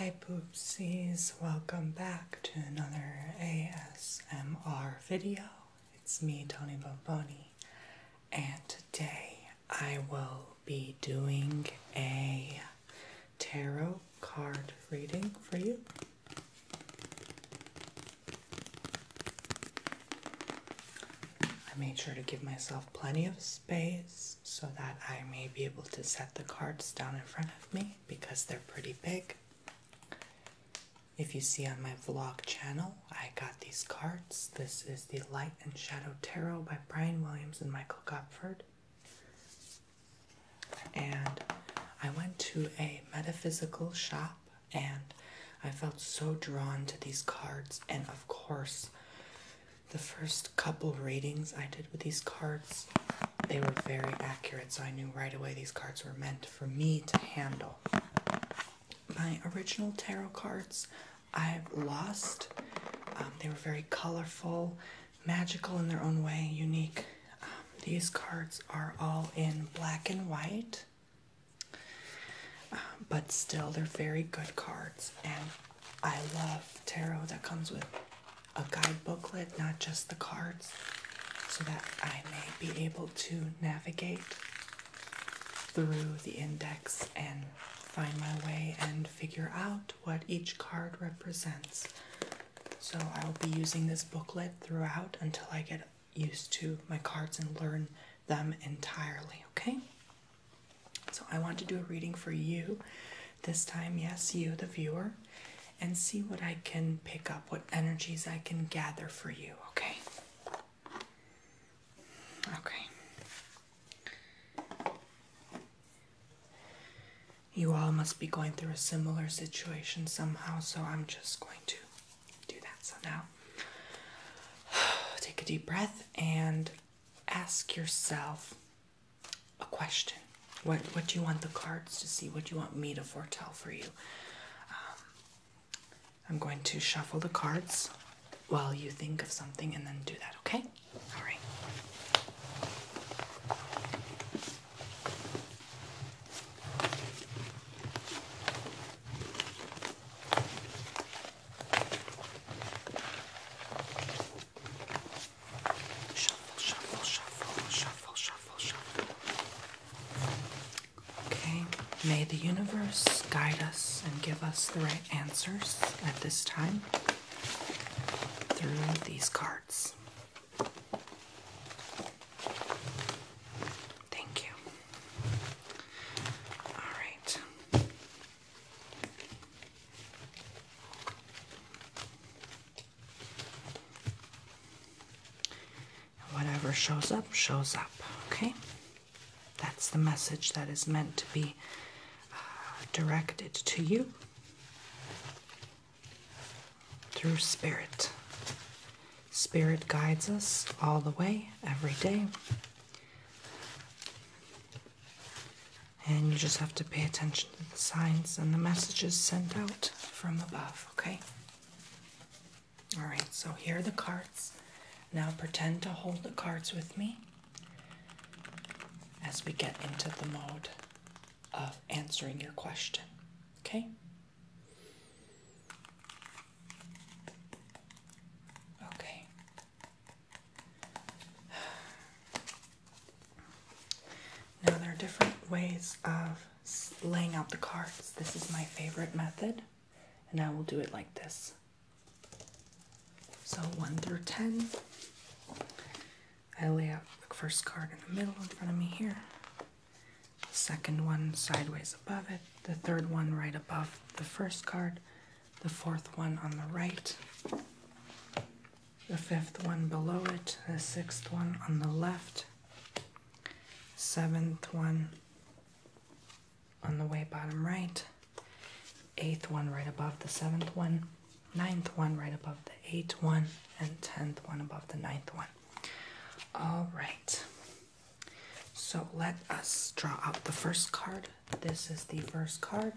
Hi Poopsies, welcome back to another ASMR video. It's me, Tony Bomboni, and today I will be doing a tarot card reading for you. I made sure to give myself plenty of space so that I may be able to set the cards down in front of me because they're pretty big. If you see on my vlog channel, I got these cards. This is the Light and Shadow Tarot by Brian Williams and Michael Goepferd. And I went to a metaphysical shop and I felt so drawn to these cards. And of course, the first couple readings I did with these cards, they were very accurate. So I knew right away these cards were meant for me to handle. My original tarot cards I've lost. They were very colorful, magical in their own way, unique. These cards are all in black and white, but still they're very good cards. And I love tarot that comes with a guide booklet, not just the cards, so that I may be able to navigate through the index and find my way and figure out what each card represents. So I will be using this booklet throughout until I get used to my cards and learn them entirely, okay? So I want to do a reading for you this time, yes, you, the viewer, and see what I can pick up, what energies I can gather for you, okay? Okay. You all must be going through a similar situation somehow, so I'm just going to do that. So now, take a deep breath and ask yourself a question. What do you want the cards to see? What do you want me to foretell for you? I'm going to shuffle the cards while you think of something and then do that, okay? All right. May the universe guide us and give us the right answers at this time through these cards. Thank you. All right. Whatever shows up, okay? That's the message that is meant to be directed to you through Spirit. Spirit guides us all the way, every day. And you just have to pay attention to the signs and the messages sent out from above, okay? Alright, so here are the cards. Now pretend to hold the cards with me as we get into the mode of answering your question, okay? Okay. Now there are different ways of laying out the cards. This is my favorite method, and I will do it like this. So 1 through 10. I lay out the first card in the middle in front of me here. The second one sideways above it, the third one right above the first card, the fourth one on the right, the fifth one below it, the sixth one on the left, seventh one on the way bottom right, eighth one right above the seventh one, ninth one right above the eighth one, and 10th one above the ninth one. All right. So let us draw out the first card. This is the first card,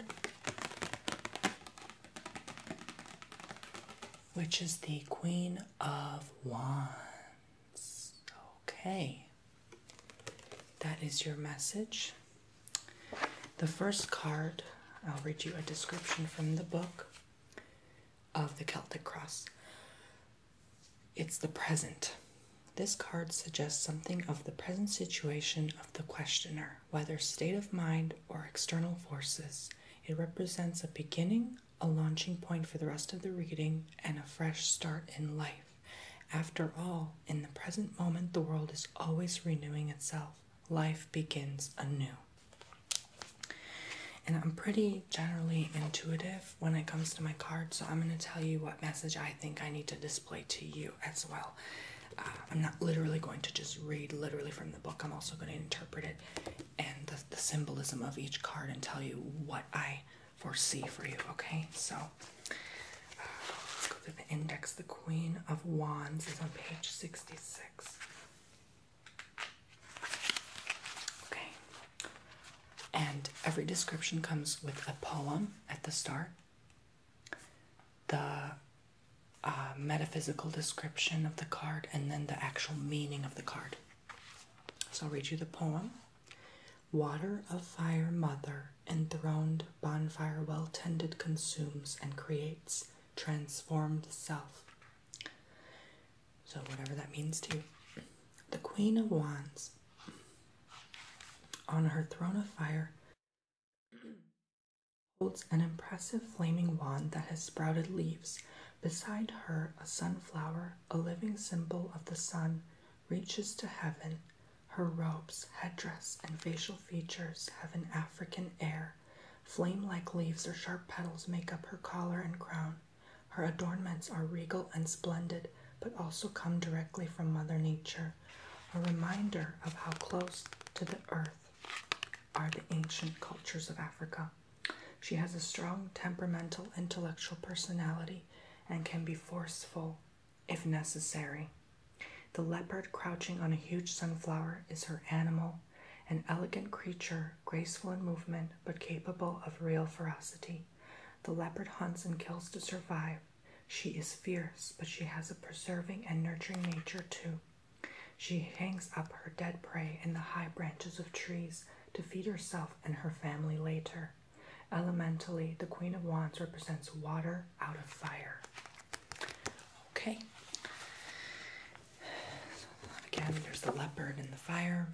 which is the Queen of Wands. Okay. That is your message. The first card I'll read you a description from the book of the Celtic Cross. It's the present. This card suggests something of the present situation of the questioner, whether state of mind or external forces. It represents a beginning, a launching point for the rest of the reading, and a fresh start in life. After all, in the present moment, the world is always renewing itself. Life begins anew. And I'm pretty generally intuitive when it comes to my cards, so I'm going to tell you what message I think I need to display to you as well. I'm not literally going to just read literally from the book. I'm also going to interpret it and the symbolism of each card and tell you what I foresee for you, okay? So, let's go through the index. The Queen of Wands is on page 66. Okay. And every description comes with a poem at the start. The metaphysical description of the card, and then the actual meaning of the card. So I'll read you the poem. Water of fire mother, enthroned bonfire well tended, consumes and creates transformed self. So whatever that means to you. The Queen of Wands, on her throne of fire, holds an impressive flaming wand that has sprouted leaves. Beside her, a sunflower, a living symbol of the sun, reaches to heaven. Her robes, headdress, and facial features have an African air. Flame-like leaves or sharp petals make up her collar and crown. Her adornments are regal and splendid, but also come directly from Mother Nature, a reminder of how close to the earth are the ancient cultures of Africa. She has a strong, temperamental, intellectual personality and can be forceful if necessary. The leopard crouching on a huge sunflower is her animal, an elegant creature, graceful in movement, but capable of real ferocity. The leopard hunts and kills to survive. She is fierce, but she has a preserving and nurturing nature too. She hangs up her dead prey in the high branches of trees to feed herself and her family later. Elementally, the Queen of Wands represents water out of fire. Okay. So again, there's the leopard and the fire.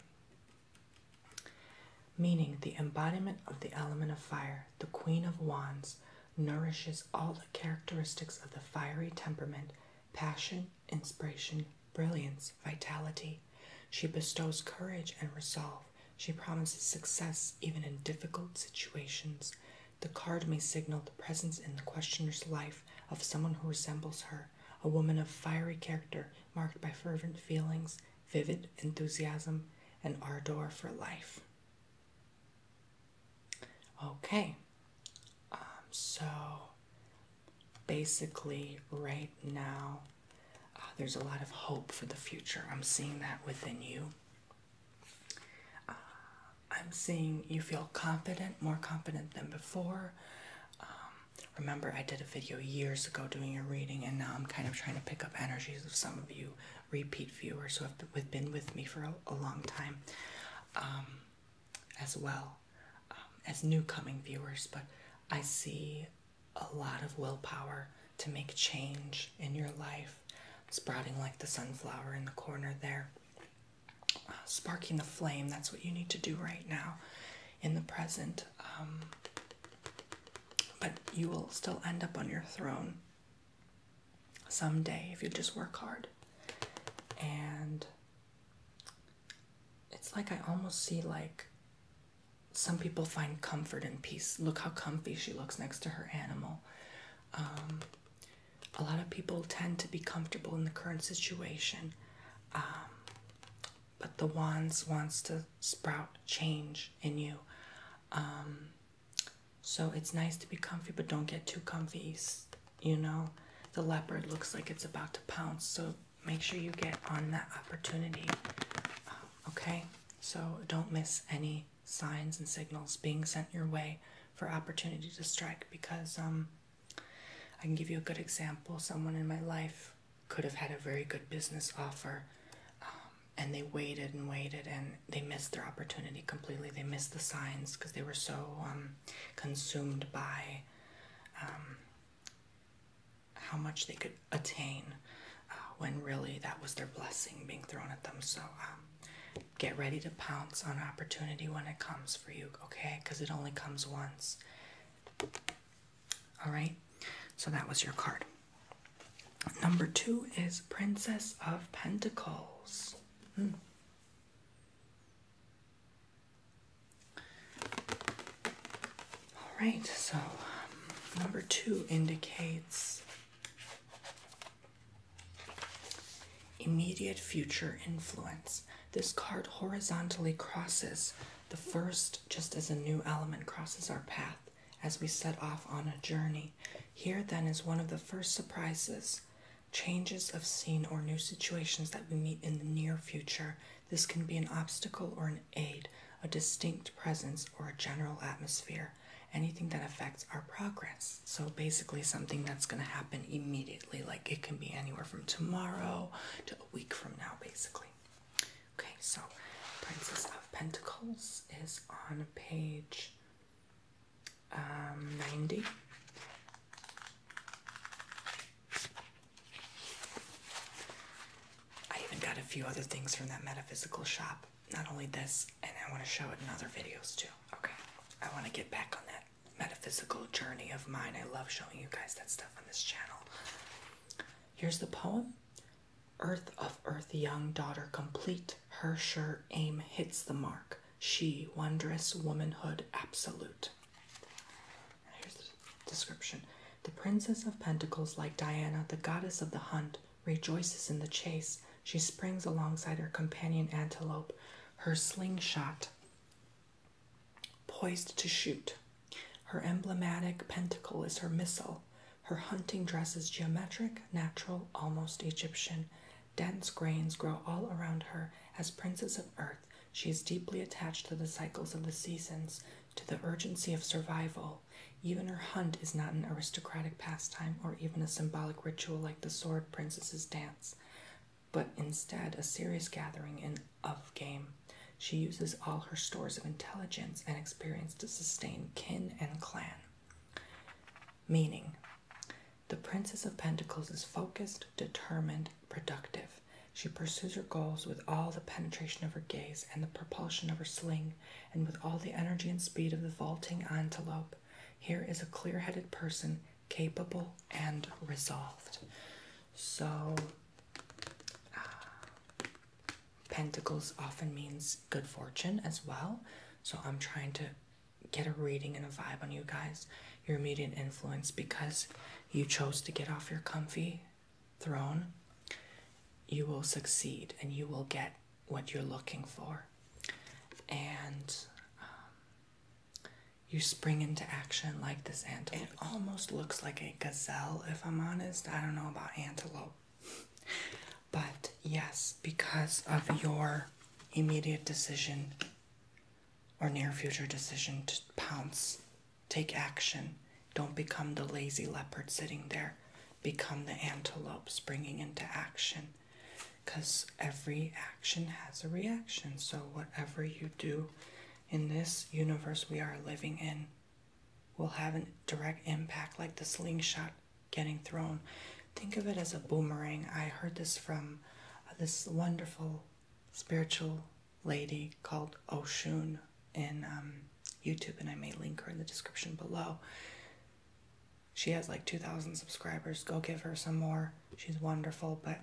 Meaning the embodiment of the element of fire, the Queen of Wands nourishes all the characteristics of the fiery temperament: passion, inspiration, brilliance, vitality. She bestows courage and resolve. She promises success even in difficult situations. The card may signal the presence in the questioner's life of someone who resembles her, a woman of fiery character marked by fervent feelings, vivid enthusiasm, and ardor for life. Okay, so basically right now there's a lot of hope for the future. I'm seeing that within you. I'm seeing you feel confident, more confident than before. Remember, I did a video years ago doing a reading, and now I'm kind of trying to pick up energies of some of you repeat viewers who have been with me for a long time, as well as new coming viewers. But I see a lot of willpower to make change in your life, sprouting like the sunflower in the corner there. Sparking the flame, that's what you need to do right now in the present. But you will still end up on your throne someday if you just work hard. And it's like I almost see like some people find comfort and peace. Look how comfy she looks next to her animal. A lot of people tend to be comfortable in the current situation. But the Wands wants to sprout change in you. So it's nice to be comfy, but don't get too comfy, you know. The leopard looks like it's about to pounce, so make sure you get on that opportunity, okay? So don't miss any signs and signals being sent your way for opportunity to strike, because I can give you a good example. Someone in my life could have had a very good business offer, and they waited and waited, and they missed their opportunity completely. They missed the signs because they were so consumed by how much they could attain when really that was their blessing being thrown at them. So get ready to pounce on opportunity when it comes for you, okay? Because it only comes once. All right? So that was your card. Number 2 is Princess of Pentacles. All right, so number 2 indicates immediate future influence. This card horizontally crosses the first, just as a new element crosses our path as we set off on a journey. Here then is one of the first surprises, changes of scene or new situations that we meet in the near future. This can be an obstacle or an aid, a distinct presence, or a general atmosphere, anything that affects our progress. So basically something that's going to happen immediately, like it can be anywhere from tomorrow to a week from now, basically. Okay, so Princess of Pentacles is on page 90. I even got a few other things from that Metaphysical shop. Not only this, and I want to show it in other videos too. Okay, I want to get back on that metaphysical journey of mine. I love showing you guys that stuff on this channel. Here's the poem. Earth of earth, young daughter complete, her sure aim hits the mark. She, wondrous womanhood absolute. Here's the description. The Princess of Pentacles, like Diana, the goddess of the hunt, rejoices in the chase. She springs alongside her companion antelope, her slingshot poised to shoot. Her emblematic pentacle is her missile. Her hunting dress is geometric, natural, almost Egyptian. Dense grains grow all around her. As Princess of Earth, she is deeply attached to the cycles of the seasons, to the urgency of survival. Even her hunt is not an aristocratic pastime or even a symbolic ritual like the sword princess's dance, but instead a serious gathering of game. She uses all her stores of intelligence and experience to sustain kin and clan. Meaning, the Princess of Pentacles is focused, determined, productive. She pursues her goals with all the penetration of her gaze and the propulsion of her sling, and with all the energy and speed of the vaulting antelope. Here is a clear-headed person, capable and resolved. So, Pentacles often means good fortune as well. So I'm trying to get a reading and a vibe on you guys, your immediate influence, because you chose to get off your comfy throne. You will succeed and you will get what you're looking for. And you spring into action like this antelope. It almost looks like a gazelle, if I'm honest. I don't know about antelope. But yes, because of your immediate decision or near future decision to pounce, take action. Don't become the lazy leopard sitting there. Become the antelope springing into action. Because every action has a reaction. So whatever you do in this universe we are living in will have a direct impact, like the slingshot getting thrown. Think of it as a boomerang. I heard this from this wonderful spiritual lady called Oshun in YouTube, and I may link her in the description below. She has like 2,000 subscribers. Go give her some more. She's wonderful. But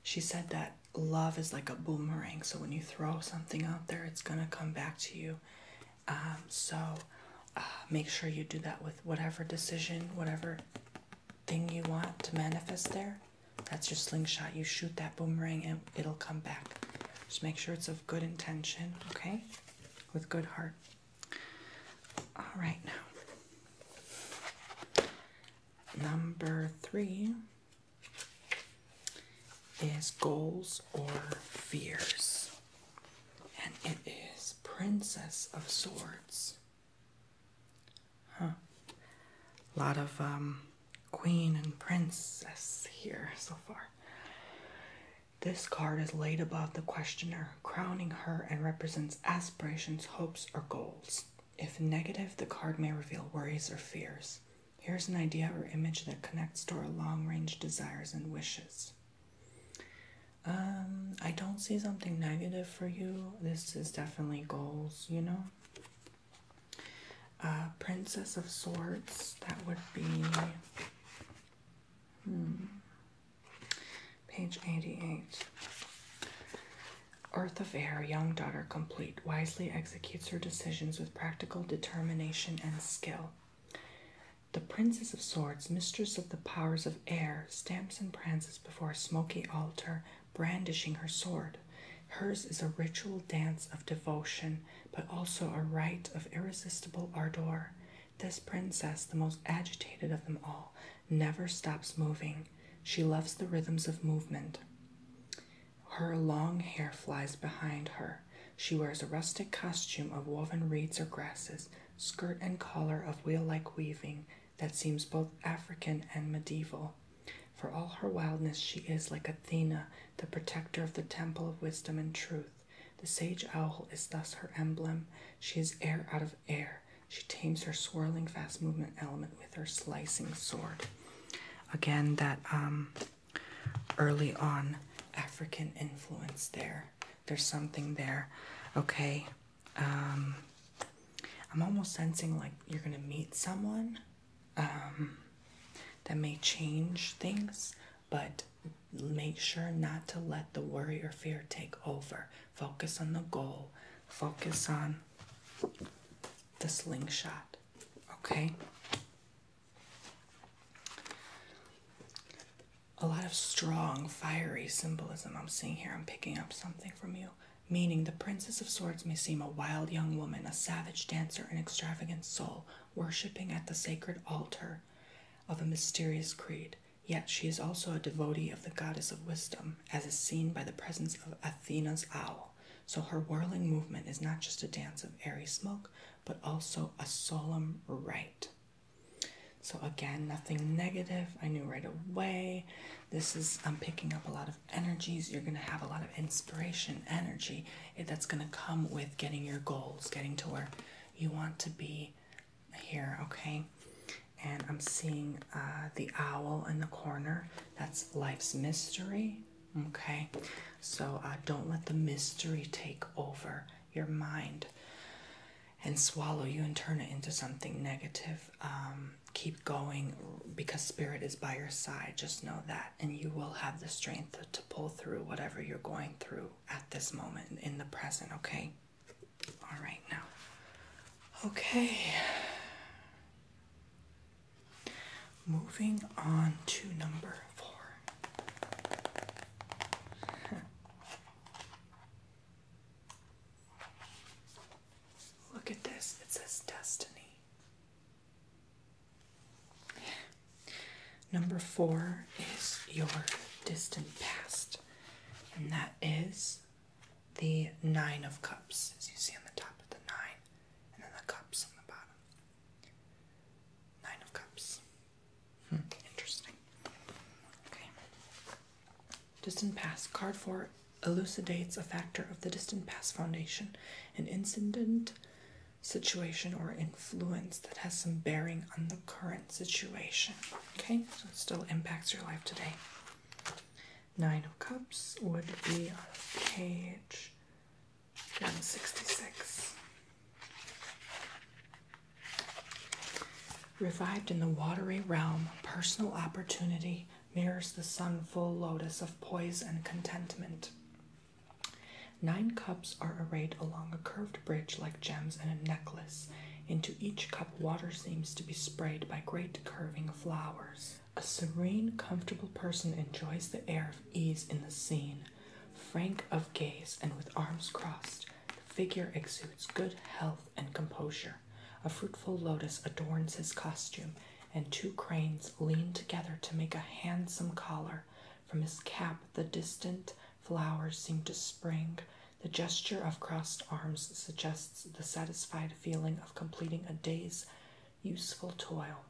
she said that love is like a boomerang. So when you throw something out there, it's going to come back to you. Make sure you do that with whatever decision, whatever thing you want to manifest there. That's your slingshot. You shoot that boomerang and it'll come back. Just make sure it's of good intention, okay? With good heart. All right, now. Number 3 is goals or fears. And it is Princess of Swords. A lot of queen and princess here so far. This card is laid above the questioner, crowning her, and represents aspirations, hopes, or goals. If negative, the card may reveal worries or fears. Here's an idea or image that connects to our long-range desires and wishes. I don't see something negative for you. This is definitely goals, you know? Princess of Swords, that would be page 88. Earth of Air, young daughter complete, wisely executes her decisions with practical determination and skill. The Princess of Swords, mistress of the powers of air, stamps and prances before a smoky altar, brandishing her sword. Hers is a ritual dance of devotion, but also a rite of irresistible ardor. This princess, the most agitated of them all, never stops moving. She loves the rhythms of movement. Her long hair flies behind her. She wears a rustic costume of woven reeds or grasses, skirt and collar of wheel-like weaving that seems both African and medieval. For all her wildness, she is like Athena, the protector of the temple of wisdom and truth. The sage owl is thus her emblem. She is air out of air. She tames her swirling fast movement element with her slicing sword. Again, that early on African influence there. There's something there. Okay. I'm almost sensing like you're going to meet someone that may change things, but make sure not to let the worry or fear take over. Focus on the goal. Focus on the slingshot. Okay? A lot of strong, fiery symbolism I'm seeing here. I'm picking up something from you. Meaning the Princess of Swords may seem a wild young woman, a savage dancer, an extravagant soul, worshipping at the sacred altar of a mysterious creed. Yet she is also a devotee of the goddess of wisdom, as is seen by the presence of Athena's owl. So her whirling movement is not just a dance of airy smoke, but also a solemn rite. So again, nothing negative. I knew right away. I'm picking up a lot of energies. You're going to have a lot of inspiration, energy. That's going to come with getting your goals, getting to where you want to be here, okay? And I'm seeing the owl in the corner. That's life's mystery, okay? So don't let the mystery take over your mind and swallow you and turn it into something negative. Keep going because Spirit is by your side. Just know that. And you will have the strength to pull through whatever you're going through at this moment in the present, okay? All right, now. Okay. Moving on to number 4. Look at this. It says destiny. Number 4 is your distant past, and that is the 9 of Cups, as you see on the top of the 9, and then the cups on the bottom. 9 of Cups. Interesting. Okay. Distant past. Card 4 elucidates a factor of the distant past foundation, an incident, situation, or influence that has some bearing on the current situation. Okay, so it still impacts your life today. 9 of Cups would be on page 166. Revived in the watery realm, personal opportunity mirrors the sun full lotus of poise and contentment. 9 cups are arrayed along a curved bridge like gems in a necklace. Into each cup, water seems to be sprayed by great curving flowers. A serene, comfortable person enjoys the air of ease in the scene. Frank of gaze and with arms crossed, the figure exudes good health and composure. A fruitful lotus adorns his costume, and 2 cranes lean together to make a handsome collar. From his cap, the distant flowers seem to spring. The gesture of crossed arms suggests the satisfied feeling of completing a day's useful toil.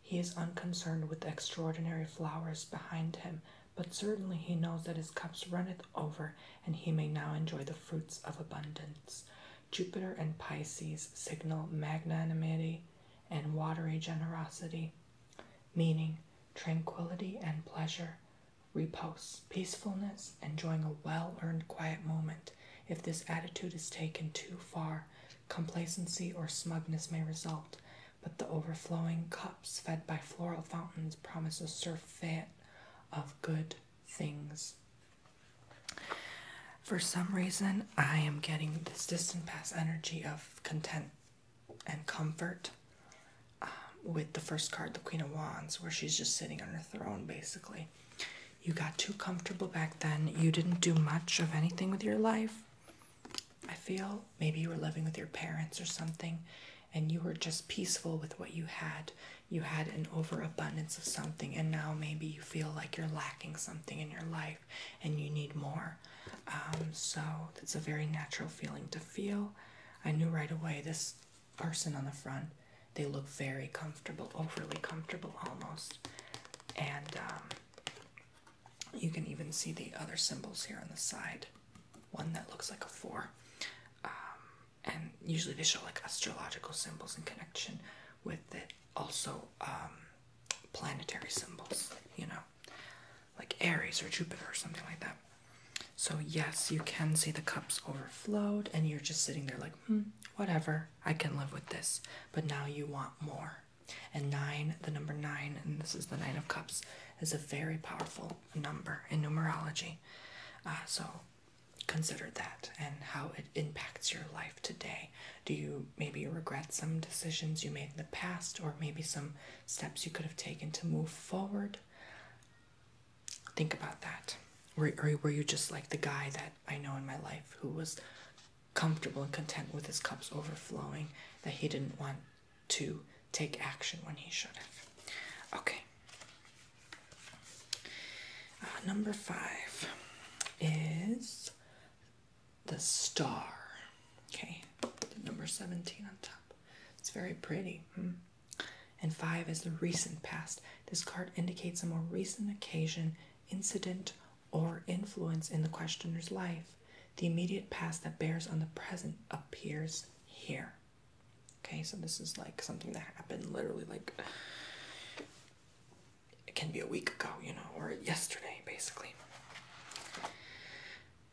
He is unconcerned with the extraordinary flowers behind him, but certainly he knows that his cups runneth over, and he may now enjoy the fruits of abundance. Jupiter and Pisces signal magnanimity and watery generosity, meaning tranquility and pleasure, repose, peacefulness, enjoying a well-earned quiet moment. If this attitude is taken too far, complacency or smugness may result, but the overflowing cups fed by floral fountains promise a surfeit of good things. For some reason, I am getting this distant past energy of content and comfort with the first card, the Queen of Wands, where she's just sitting on her throne, basically. You got too comfortable back then. You didn't do much of anything with your life. I feel maybe you were living with your parents or something, and you were just peaceful with what you had. You had an overabundance of something, and now maybe you feel like you're lacking something in your life and you need more. So it's a very natural feeling to feel. I knew right away this person on the front, they look very comfortable, overly comfortable almost. And you can even see the other symbols here on the side. One that looks like a 4. And usually they show like astrological symbols in connection with it. Also planetary symbols, you know, like Aries or Jupiter or something like that. So yes, you can see the cups overflowed, and you're just sitting there like, whatever, I can live with this. But now you want more. And 9, the number 9, and this is the 9 of Cups, is a very powerful number in numerology. So consider that and how it impacts your life today. Do you maybe regret some decisions you made in the past, or maybe some steps you could have taken to move forward? Think about that. Or were you just like the guy that I know in my life who was comfortable and content with his cups overflowing, that he didn't want to take action when he should have? Okay. Number 5 is the Star. Okay, the number 17 on top. It's very pretty. And 5 is the recent past. This card indicates a more recent occasion, incident, or influence in the questioner's life. The immediate past that bears on the present appears here. Okay, so this is like something that happened literally like, it can be a week ago, you know, or yesterday, basically.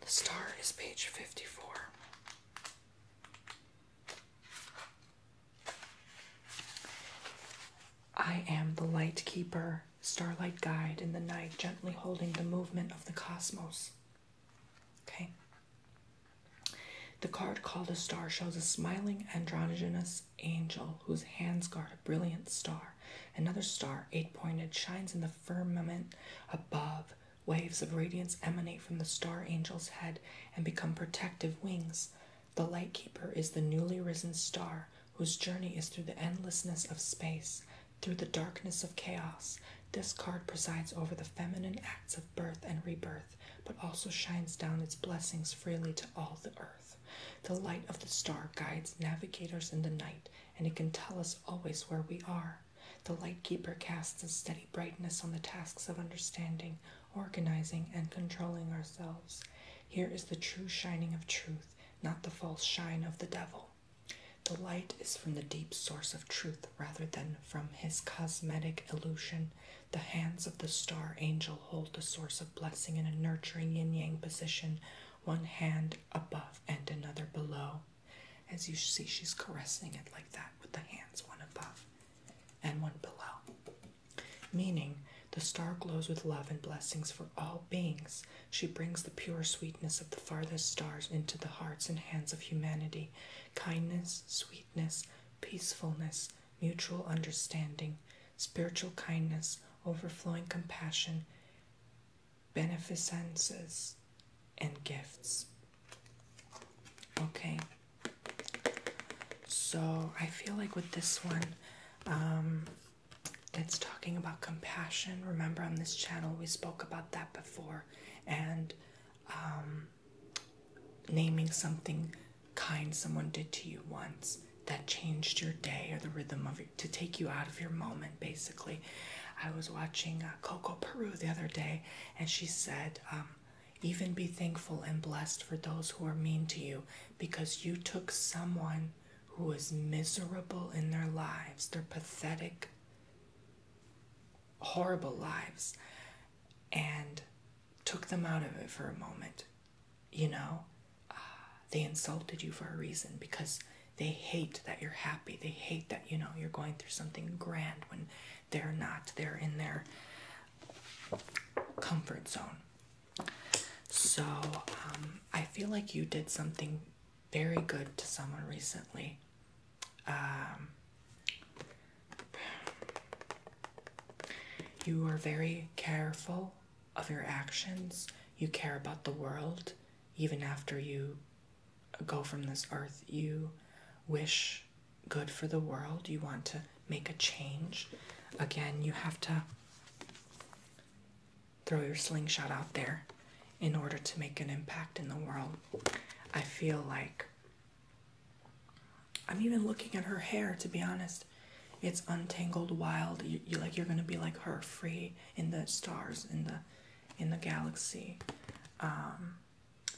The Star is page 54. I am the light keeper, starlight guide in the night, gently holding the movement of the cosmos. Okay. The card called a Star shows a smiling androgynous angel whose hands guard a brilliant star. Another star, 8-pointed, shines in the firmament above. Waves of radiance emanate from the star angel's head and become protective wings. The light keeper is the newly risen star, whose journey is through the endlessness of space, through the darkness of chaos. This card presides over the feminine acts of birth and rebirth, but also shines down its blessings freely to all the earth. The light of the star guides navigators in the night, and it can tell us always where we are. The light keeper casts a steady brightness on the tasks of understanding, organizing, and controlling ourselves. Here is the true shining of truth, not the false shine of the devil. The light is from the deep source of truth rather than from his cosmetic illusion. The hands of the star angel hold the source of blessing in a nurturing yin-yang position, one hand above and another below. As you see, she's caressing it like that with the hands, one above and one below. Meaning, the star glows with love and blessings for all beings. She brings the pure sweetness of the farthest stars into the hearts and hands of humanity. Kindness, sweetness, peacefulness, mutual understanding, spiritual kindness, overflowing compassion, beneficences, and gifts. Okay. So I feel like with this one, it's talking about compassion. Remember on this channel we spoke about that before, and naming something kind someone did to you once that changed your day or the rhythm of it, to take you out of your moment, basically. I was watching Coco Peru the other day, and she said, even be thankful and blessed for those who are mean to you, because you took someone who was miserable in their lives, their pathetic, horrible lives, and took them out of it for a moment. You know, they insulted you for a reason, because they hate that you're happy. They hate that, you know, you're going through something grand when they're not. They're in their comfort zone. So I feel like you did something very good to someone recently. You are very careful of your actions. You care about the world. Even after you go from this earth, you wish good for the world. You want to make a change. Again, you have to throw your slingshot out there in order to make an impact in the world. I feel like, I'm even looking at her hair, to be honest. It's untangled, wild. You're gonna be like her, free in the stars, in the galaxy.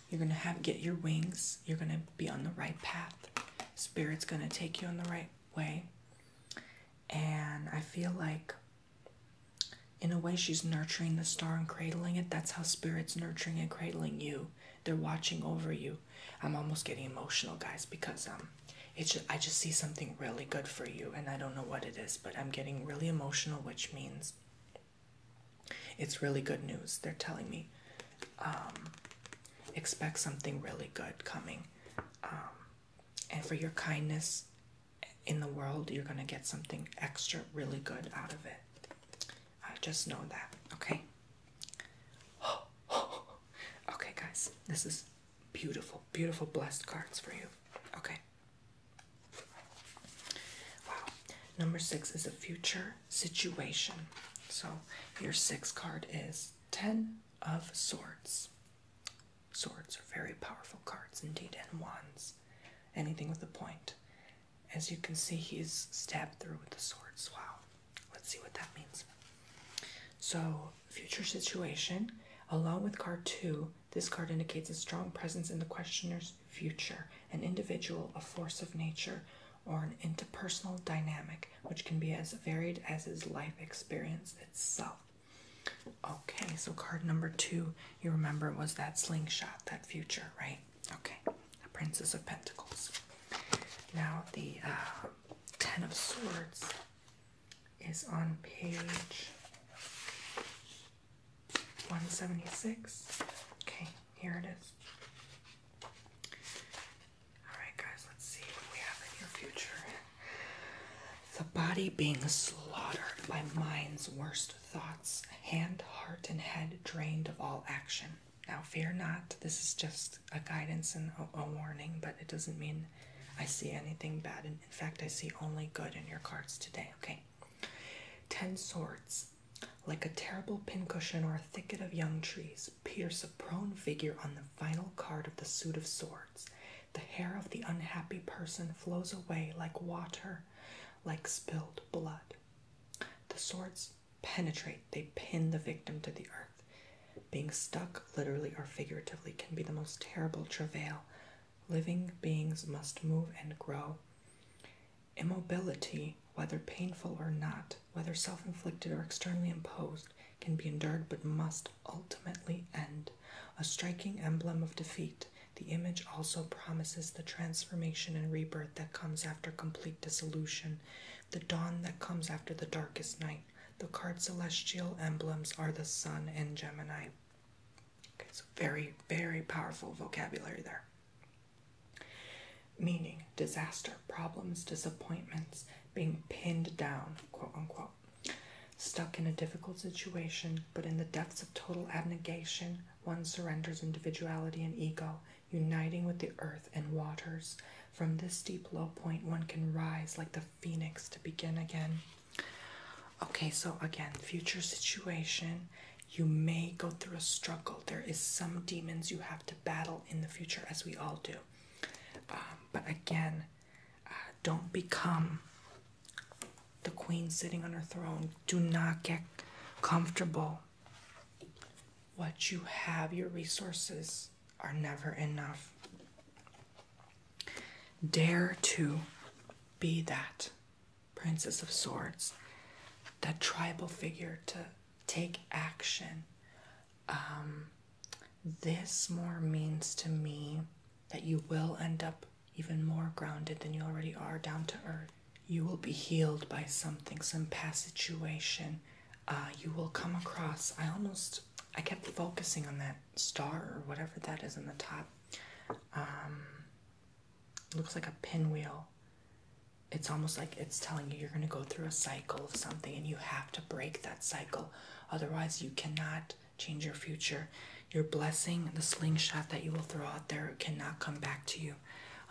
You're gonna get your wings. You're gonna be on the right path. Spirit's gonna take you on the right way. And I feel like, in a way, she's nurturing the star and cradling it. That's how Spirit's nurturing and cradling you. They're watching over you. I'm almost getting emotional, guys, because I just see something really good for you, and I don't know what it is, but I'm getting really emotional, which means it's really good news. They're telling me, expect something really good coming. And for your kindness in the world, you're going to get something extra really good out of it. Just know that, okay? Okay, guys, this is beautiful, beautiful blessed cards for you. Okay. Wow. Number 6 is a future situation. So your 6th card is 10 of Swords. Swords are very powerful cards indeed, and Wands. Anything with a point. As you can see, he's stabbed through with the swords. Wow. Let's see what that means. So, future situation. Along with card 2, this card indicates a strong presence in the questioner's future, an individual, a force of nature, or an interpersonal dynamic, which can be as varied as his life experience itself. Okay, so card number 2, you remember, was that slingshot, that future, right? Okay, the Princess of Pentacles. Now, the 10 of Swords is on page 176. Okay, here it is. Alright, guys, let's see what we have in your future. The body being slaughtered by mind's worst thoughts, hand, heart, and head drained of all action. Now, fear not. This is just a guidance and a warning, but it doesn't mean I see anything bad. In fact, I see only good in your cards today, okay? 10 Swords. Like a terrible pincushion or a thicket of young trees, pierce a prone figure on the final card of the suit of swords. The hair of the unhappy person flows away like water, like spilled blood. The swords penetrate, they pin the victim to the earth. Being stuck, literally or figuratively, can be the most terrible travail. Living beings must move and grow. Immobility, whether painful or not, whether self-inflicted or externally imposed, can be endured but must ultimately end. A striking emblem of defeat, the image also promises the transformation and rebirth that comes after complete dissolution, the dawn that comes after the darkest night. The card celestial emblems are the Sun and Gemini. Okay, so very, very powerful vocabulary there. Meaning, disaster, problems, disappointments, being pinned down, quote unquote. Stuck in a difficult situation, but in the depths of total abnegation, one surrenders individuality and ego, uniting with the earth and waters. From this deep low point, one can rise like the phoenix to begin again. Okay, so again, future situation. You may go through a struggle. There is some demons you have to battle in the future, as we all do. But again, don't become the queen sitting on her throne. Do not get comfortable. What you have, your resources, are never enough. Dare to be that Princess of Swords, that tribal figure, to take action. This more means to me that you will end up even more grounded than you already are, down to earth. You will be healed by something, some past situation. You will come across, I kept focusing on that star or whatever that is in the top. Looks like a pinwheel. It's almost like it's telling you you're going to go through a cycle of something and you have to break that cycle. Otherwise, you cannot change your future. Your blessing, the slingshot that you will throw out there, cannot come back to you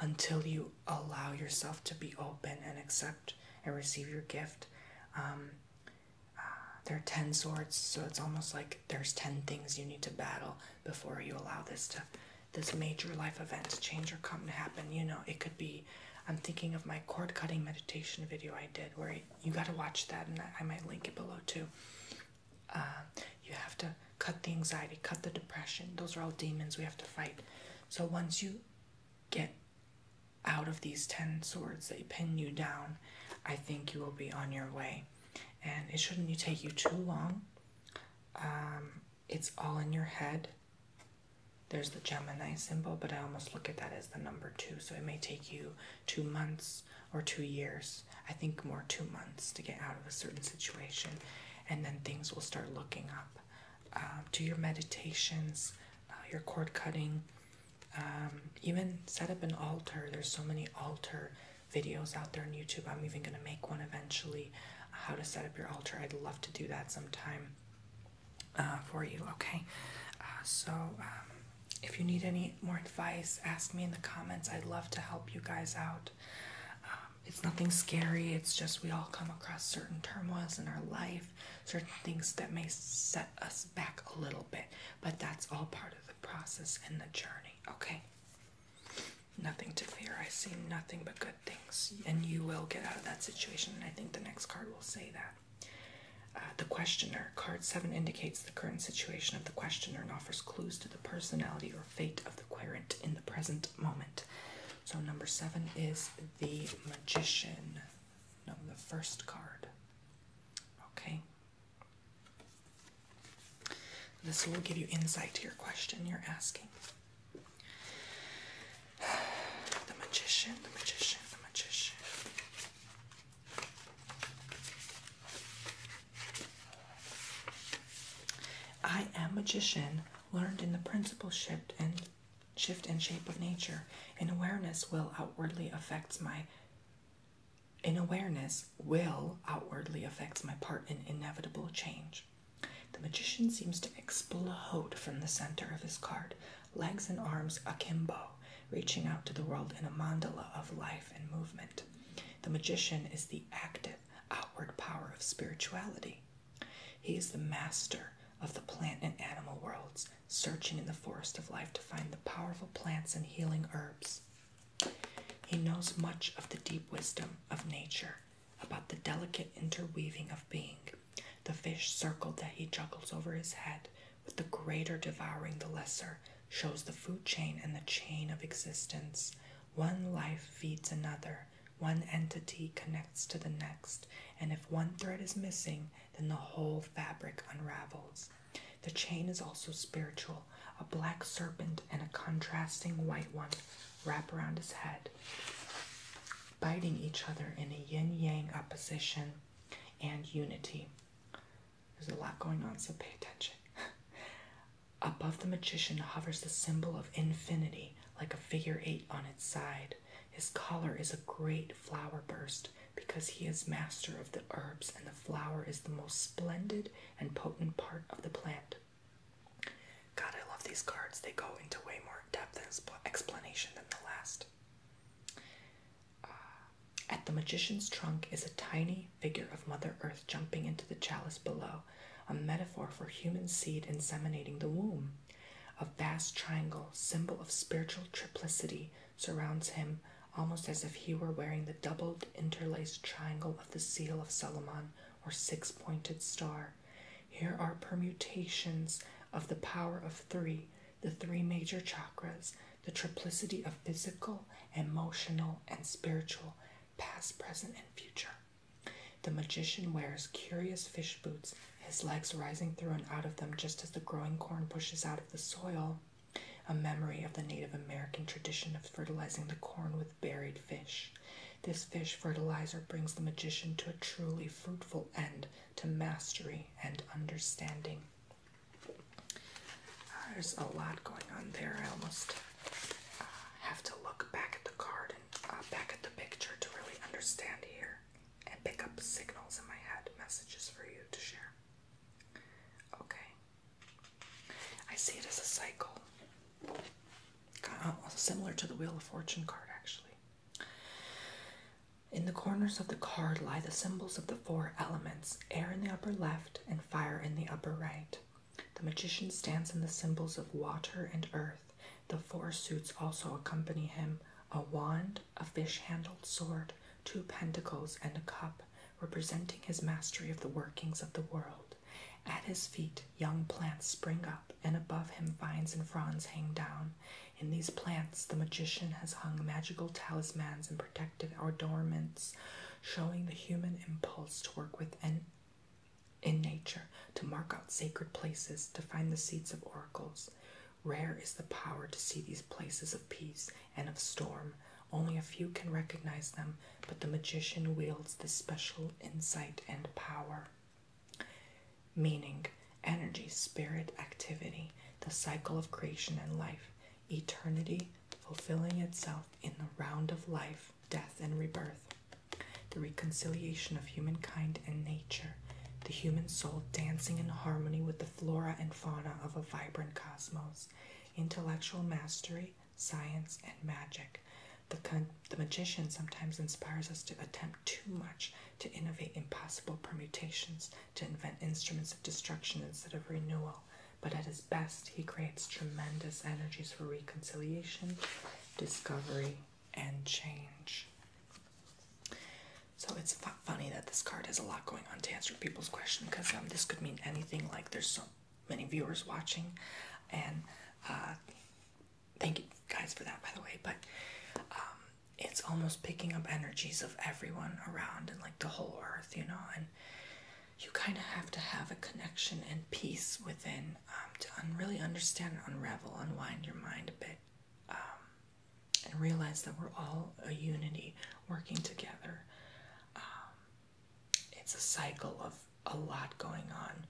until you allow yourself to be open and accept and receive your gift. There are 10 swords, so it's almost like there's 10 things you need to battle before you allow this major life event to change or come to happen. You know, it could be, I'm thinking of my cord cutting meditation video I did, where you got to watch that, and I might link it below too. You have to cut the anxiety, cut the depression. Those are all demons we have to fight. So once you get out of these 10 swords that pin you down, I think you will be on your way. And it shouldn't take you too long. It's all in your head. There's the Gemini symbol, but I almost look at that as the number 2. So it may take you 2 months or 2 years. I think more 2 months to get out of a certain situation. And then things will start looking up. Do your meditations, your cord cutting. Even set up an altar. There's so many altar videos out there on YouTube. I'm even going to make one eventually. How to set up your altar. I'd love to do that sometime for you, okay? If you need any more advice, ask me in the comments. I'd love to help you guys out. It's nothing scary. It's just we all come across certain turmoils in our life, certain things that may set us back a little bit, but that's all part of the process and the journey, okay? Nothing to fear. I see nothing but good things, and you will get out of that situation, and I think the next card will say that. The questioner, card 7, indicates the current situation of the questioner and offers clues to the personality or fate of the querent in the present moment. So number 7 is the Magician. No, the first card. Okay. This will give you insight to your question you're asking. The Magician, the Magician, the Magician. I am Magician, learned in the principle shift and shape of nature. In awareness will outwardly affects my part in inevitable change. The Magician seems to explode from the center of his card, legs and arms akimbo, reaching out to the world in a mandala of life and movement. The Magician is the active, outward power of spirituality. He is the master of the plant and animal worlds, searching in the forest of life to find the powerful plants and healing herbs. He knows much of the deep wisdom of nature, about the delicate interweaving of being, the fish circle that he juggles over his head, with the greater devouring the lesser, shows the food chain and the chain of existence. One life feeds another, one entity connects to the next, and if one thread is missing, then the whole fabric unravels. The chain is also spiritual. A black serpent and a contrasting white one wrap around his head, biting each other in a yin-yang opposition and unity. There's a lot going on, so pay attention. Above the Magician hovers the symbol of infinity, like a figure 8 on its side. His collar is a great flower burst, because he is master of the herbs, and the flower is the most splendid and potent part of the plant. God, I love these cards. They go into way more depth and explanation than the last. At the Magician's trunk is a tiny figure of Mother Earth jumping into the chalice below, a metaphor for human seed inseminating the womb. A vast triangle, symbol of spiritual triplicity, surrounds him almost as if he were wearing the doubled interlaced triangle of the seal of Solomon, or six-pointed star. Here are permutations of the power of three, the three major chakras, the triplicity of physical, emotional, and spiritual, past, present, and future. The magician wears curious fish boots, his legs rising through and out of them just as the growing corn pushes out of the soil, a memory of the Native American tradition of fertilizing the corn with buried fish. This fish fertilizer brings the magician to a truly fruitful end, to mastery and understanding. There's a lot going on there. I almost have to look back at the card and back at the picture to really understand here and pick up signals in my head, messages for you to share. Okay. I see it as a cycle. Kind of similar to the Wheel of Fortune card, actually. In the corners of the card lie the symbols of the four elements, air in the upper left and fire in the upper right. The magician stands in the symbols of water and earth. The four suits also accompany him: a wand, a fish-handled sword, 2 pentacles, and a cup, representing his mastery of the workings of the world. At his feet, young plants spring up, and above him vines and fronds hang down. In these plants, the magician has hung magical talismans and protective adornments, showing the human impulse to work within in nature, to mark out sacred places, to find the seats of oracles. Rare is the power to see these places of peace and of storm. Only a few can recognize them, but the magician wields this special insight and power. Meaning, energy, spirit, activity, the cycle of creation and life, eternity fulfilling itself in the round of life, death, and rebirth, the reconciliation of humankind and nature, the human soul dancing in harmony with the flora and fauna of a vibrant cosmos, intellectual mastery, science, and magic. The magician sometimes inspires us to attempt too much, to innovate impossible permutations, to invent instruments of destruction instead of renewal. But at his best, he creates tremendous energies for reconciliation, discovery, and change. So it's funny that this card has a lot going on to answer people's question, because this could mean anything. Like, there's so many viewers watching, and thank you guys for that, by the way. But it's almost picking up energies of everyone around and like the whole earth, you know, and you kind of have to have a connection and peace within to really understand and unravel, unwind your mind a bit, and realize that we're all a unity working together. It's a cycle of a lot going on,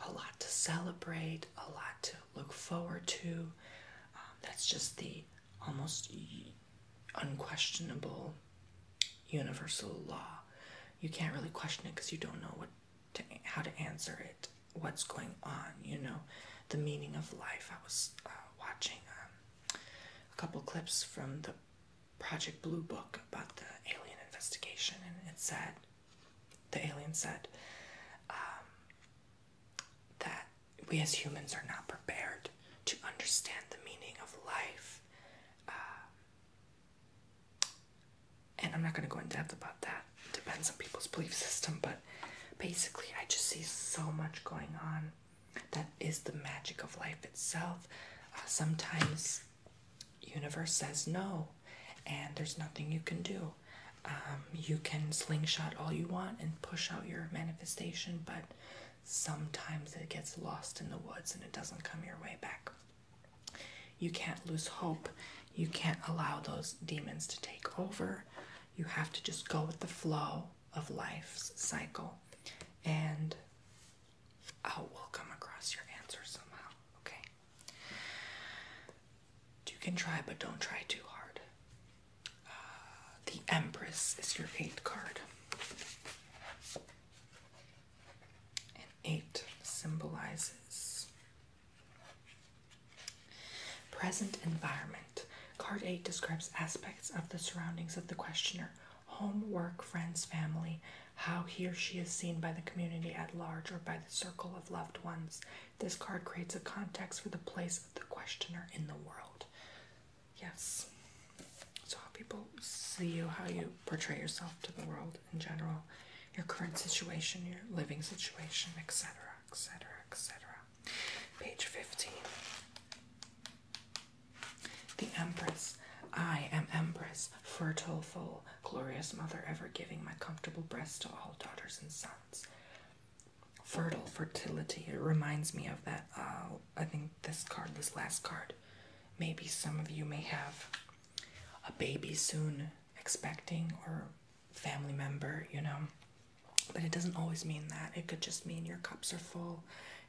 a lot to celebrate, a lot to look forward to. That's just the almost unquestionable universal law. You can't really question it because you don't know how to answer it, what's going on, you know, the meaning of life. I was watching a couple clips from the Project Blue book about the alien investigation, and the alien said that we as humans are not prepared to understand the meaning of life. And I'm not going to go in depth about that. It depends on people's belief system, but basically I just see so much going on that is the magic of life itself. Sometimes universe says no, and there's nothing you can do. You can slingshot all you want and push out your manifestation, but sometimes it gets lost in the woods and it doesn't come your way back. You can't lose hope. You can't allow those demons to take over. You have to just go with the flow of life's cycle, and will come across your answer somehow, okay? You can try, but don't try too hard. The Empress is your 8th card. And 8 symbolizes present environment. Card 8 describes aspects of the surroundings of the questioner: home, work, friends, family, how he or she is seen by the community at large or by the circle of loved ones. This card creates a context for the place of the questioner in the world. Yes. So people see you, how you portray yourself to the world in general, your current situation, your living situation, etc., etc., etc. Page 15. The Empress. I am Empress, fertile, full, glorious mother, ever giving my comfortable breast to all daughters and sons. Fertile, fertility. It reminds me of that, I think this last card. Maybe some of you may have a baby soon expecting, or family member, you know. But it doesn't always mean that. It could just mean your cups are full.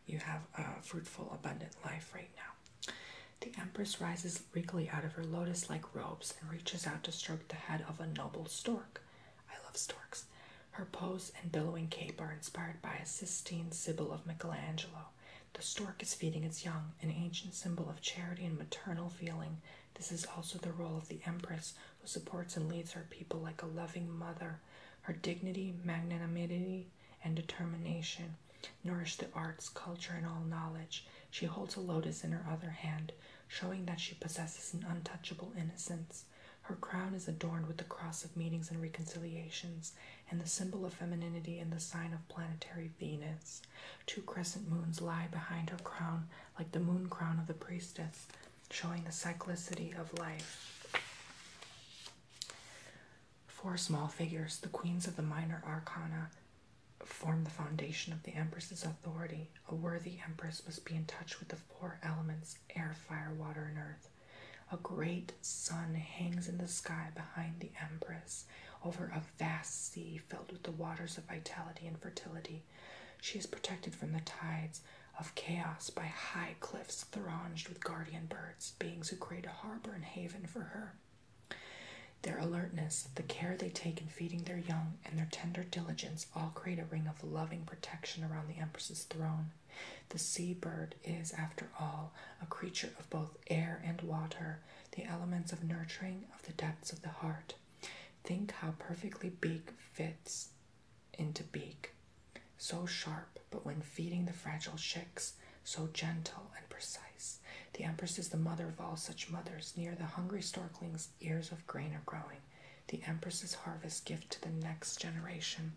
You have a fruitful, abundant life right now. The Empress rises regally out of her lotus-like robes and reaches out to stroke the head of a noble stork. I love storks. Her pose and billowing cape are inspired by a Sistine Sibyl of Michelangelo. The stork is feeding its young, an ancient symbol of charity and maternal feeling. This is also the role of the Empress, who supports and leads her people like a loving mother. Her dignity, magnanimity, and determination nourish the arts, culture, and all knowledge. She holds a lotus in her other hand, showing that she possesses an untouchable innocence. Her crown is adorned with the cross of meetings and reconciliations, and the symbol of femininity in the sign of planetary Venus. 2 crescent moons lie behind her crown, like the moon crown of the priestess, showing the cyclicity of life. 4 small figures, the queens of the minor arcana, form the foundation of the Empress's authority. A worthy Empress must be in touch with the 4 elements: air, fire, water, and earth. A great sun hangs in the sky behind the Empress, over a vast sea filled with the waters of vitality and fertility. She is protected from the tides of chaos by high cliffs thronged with guardian birds, beings who create a harbor and haven for her. Their alertness, the care they take in feeding their young, and their tender diligence all create a ring of loving protection around the Empress's throne. The seabird is, after all, a creature of both air and water, the elements of nurturing of the depths of the heart. Think how perfectly beak fits into beak. So sharp, but when feeding the fragile chicks, so gentle and precise. The Empress is the mother of all such mothers. Near the hungry storklings, ears of grain are growing. The Empress's harvest gift to the next generation.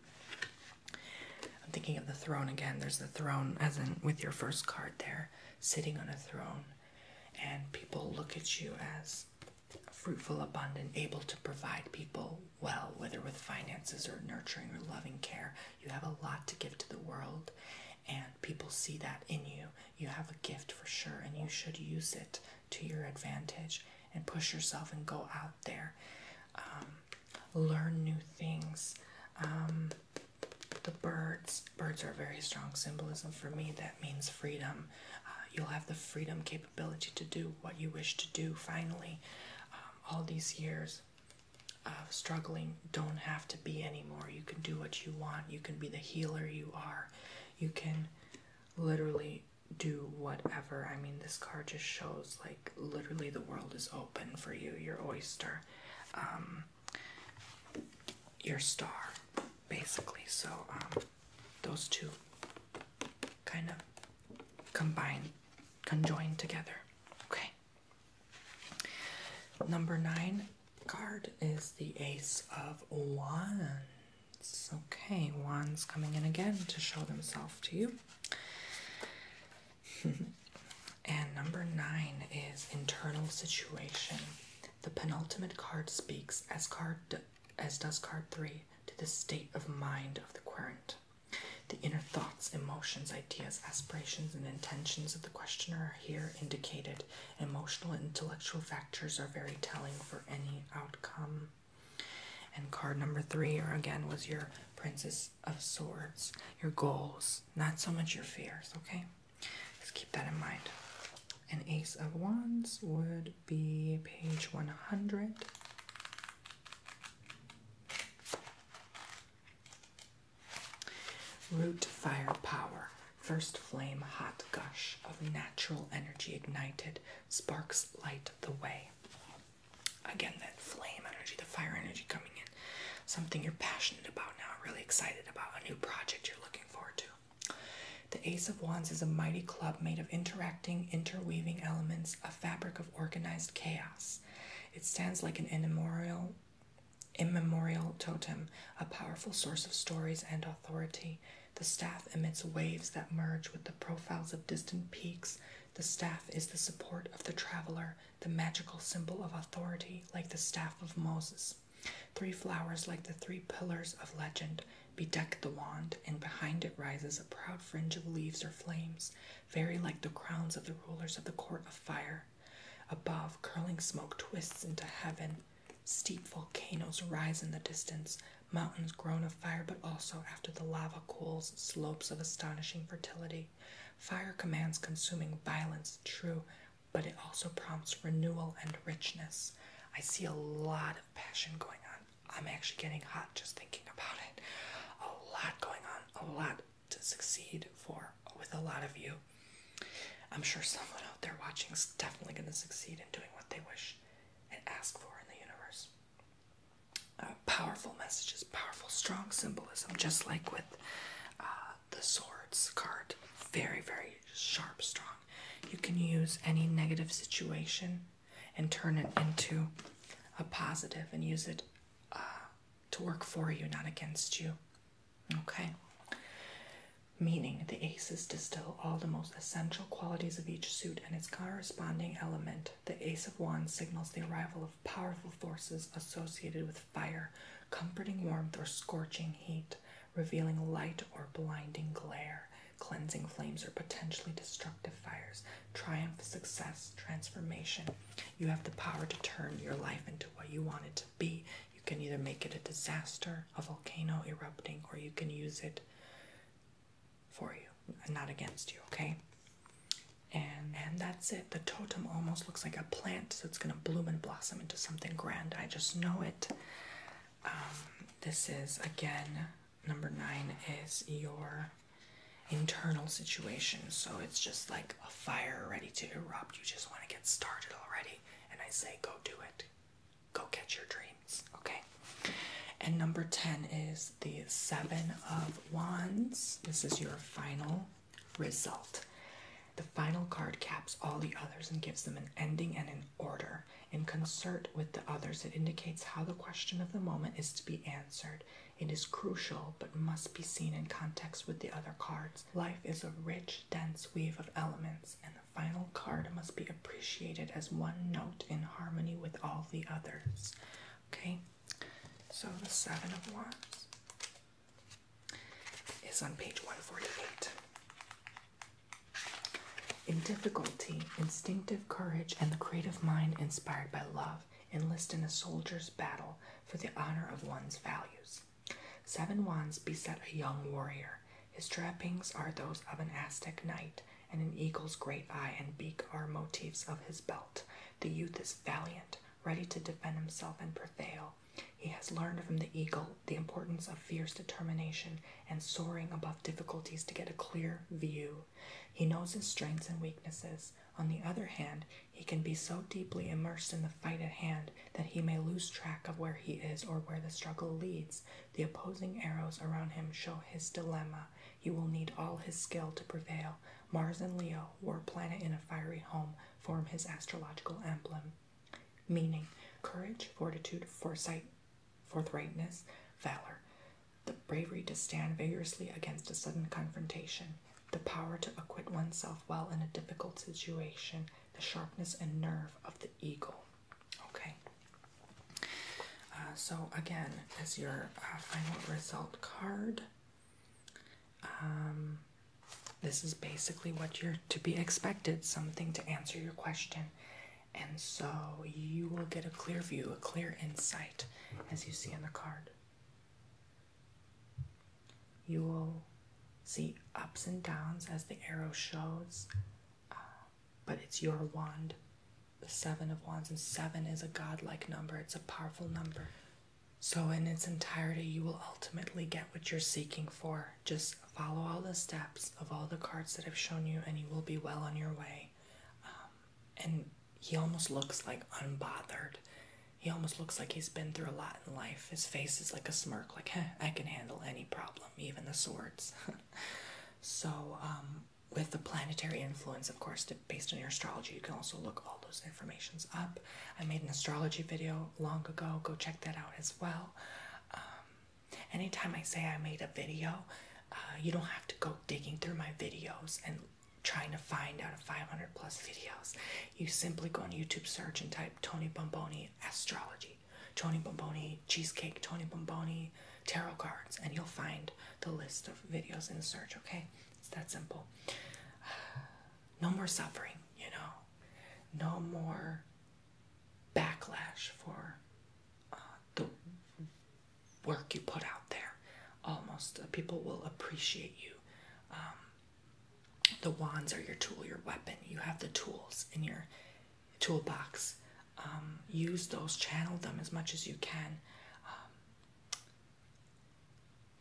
I'm thinking of the throne again. There's the throne, as in with your first card there, sitting on a throne. And people look at you as fruitful, abundant, able to provide people well, whether with finances or nurturing or loving care. You have a lot to give to the world, and people see that in you. You have a gift for sure, and you should use it to your advantage and push yourself and go out there. Learn new things. The birds are a very strong symbolism for me. That means freedom. You'll have the freedom capability to do what you wish to do finally. All these years of struggling don't have to be anymore. You can do what you want. You can be the healer you are. You can literally do whatever. I mean, this card just shows, like, literally the world is open for you. Your oyster. Your star, basically. So, those two kind of conjoin together. Okay. Number 9 card is the Ace of Wands. Okay, Wands coming in again to show themselves to you. And number 9 is internal situation. The penultimate card speaks, as does card 3, to the state of mind of the querent. The inner thoughts, emotions, ideas, aspirations, and intentions of the questioner are here indicated. Emotional and intellectual factors are very telling for any outcome. And card number 3, or again, was your Princess of Swords. Your goals, not so much your fears, okay? Just keep that in mind. An Ace of Wands would be page 100. Root fire power. First flame, hot gush of natural energy ignited. Sparks light the way. Again, that flame energy, the fire energy coming in. Something you're passionate about now, really excited about, a new project you're looking forward to. The Ace of Wands is a mighty club made of interacting, interweaving elements, a fabric of organized chaos. It stands like an immemorial totem, a powerful source of stories and authority. The staff emits waves that merge with the profiles of distant peaks. The staff is the support of the traveler, the magical symbol of authority, like the staff of Moses. 3 flowers like the 3 pillars of legend bedeck the wand, and behind it rises a proud fringe of leaves or flames, very like the crowns of the rulers of the court of fire. Above, curling smoke twists into heaven. Steep volcanoes rise in the distance, mountains groan of fire, but also, after the lava cools, slopes of astonishing fertility. Fire commands consuming violence, true, but it also prompts renewal and richness. I see a lot of passion going on. I'm actually getting hot just thinking about it. A lot going on, a lot to succeed for with a lot of you. I'm sure someone out there watching is definitely going to succeed in doing what they wish and ask for in the universe. Powerful messages, powerful, strong symbolism, just like with the Swords card. Very, very sharp, strong. You can use any negative situation and turn it into a positive and use it to work for you, not against you. Okay? Meaning, the aces distill all the most essential qualities of each suit and its corresponding element. The Ace of Wands signals the arrival of powerful forces associated with fire, comforting warmth or scorching heat, revealing light or blinding glare, cleansing flames or potentially destructive fires, triumph, success, transformation. You have the power to turn your life into what you want it to be. You can either make it a disaster, a volcano erupting, or you can use it for you, not against you, okay? And that's it. The totem almost looks like a plant, so it's going to bloom and blossom into something grand. I just know it. This is, again, number 9 is your internal situation. So it's just like a fire ready to erupt. You just want to get started already. And I say, go do it. Go catch your dreams, okay? And number 10 is the 7 of Wands. This is your final result. The final card caps all the others and gives them an ending and an order. In concert with the others, it indicates how the question of the moment is to be answered. It is crucial, but must be seen in context with the other cards. Life is a rich, dense weave of elements, and the final card must be appreciated as one note in harmony with all the others. Okay? So the 7 of Wands is on page 148. In difficulty, instinctive courage and the creative mind inspired by love enlist in a soldier's battle for the honor of one's values. 7 Wands beset a young warrior. His trappings are those of an Aztec knight, and an eagle's great eye and beak are motifs of his belt. The youth is valiant, ready to defend himself and prevail. He has learned from the eagle the importance of fierce determination and soaring above difficulties to get a clear view. He knows his strengths and weaknesses. On the other hand, he can be so deeply immersed in the fight at hand that he may lose track of where he is or where the struggle leads. The opposing arrows around him show his dilemma. He will need all his skill to prevail. Mars and Leo, war planet in a fiery home, form his astrological emblem. Meaning, courage, fortitude, foresight, forthrightness, valor, the bravery to stand vigorously against a sudden confrontation, the power to acquit oneself well in a difficult situation, the sharpness and nerve of the eagle. Okay. So again, as your final result card, this is basically what you're to be expected, something to answer your question. And so you will get a clear view, a clear insight, as you see on the card. You will see ups and downs as the arrow shows, but it's your wand, the 7 of Wands, and 7 is a godlike number. It's a powerful number. So in its entirety, you will ultimately get what you're seeking for. Just follow all the steps of all the cards that I've shown you, and you will be well on your way. And he almost looks like unbothered. He almost looks like he's been through a lot in life. His face is like a smirk, like, I can handle any problem, even the swords. So, with the planetary influence, of course, based on your astrology. You can also look all those informations up. I made an astrology video long ago. Go check that out as well. Anytime I say I made a video, you don't have to go digging through my videos and trying to find out of 500 plus videos. You simply go on YouTube search and type Tony Bomboni astrology, Tony Bomboni cheesecake, Tony Bomboni tarot cards, and you'll find the list of videos in the search, okay? It's that simple. No more suffering, you know. No more backlash for the work you put out there. Almost people will appreciate you. The wands are your tool, your weapon. You have the tools in your toolbox. Use those, channel them as much as you can,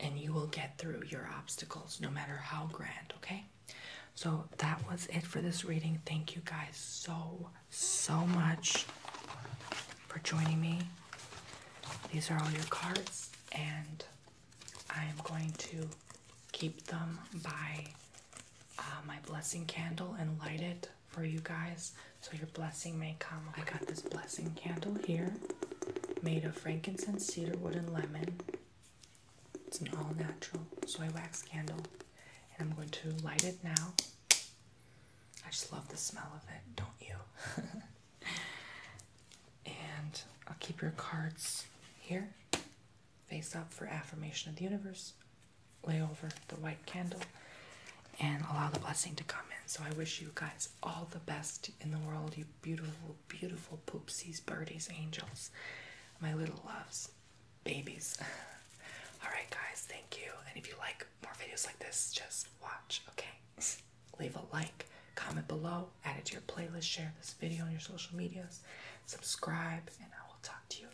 and you will get through your obstacles, no matter how grand, okay? So that was it for this reading. Thank you guys so much for joining me. These are all your cards, and I am going to keep them by my blessing candle and light it for you guys, so your blessing may come. I got this blessing candle here, made of frankincense, cedar wood, and lemon. It's an all-natural soy wax candle, and I'm going to light it now. I just love the smell of it, don't you? And I'll keep your cards here, face up for affirmation of the universe, lay over the white candle, and allow the blessing to come in. So I wish you guys all the best in the world, you beautiful, beautiful poopsies, birdies, angels, my little loves, babies. All right, guys, thank you. And if you like more videos like this, just watch, okay? Leave a like, comment below, add it to your playlist, share this video on your social medias, subscribe, and I will talk to you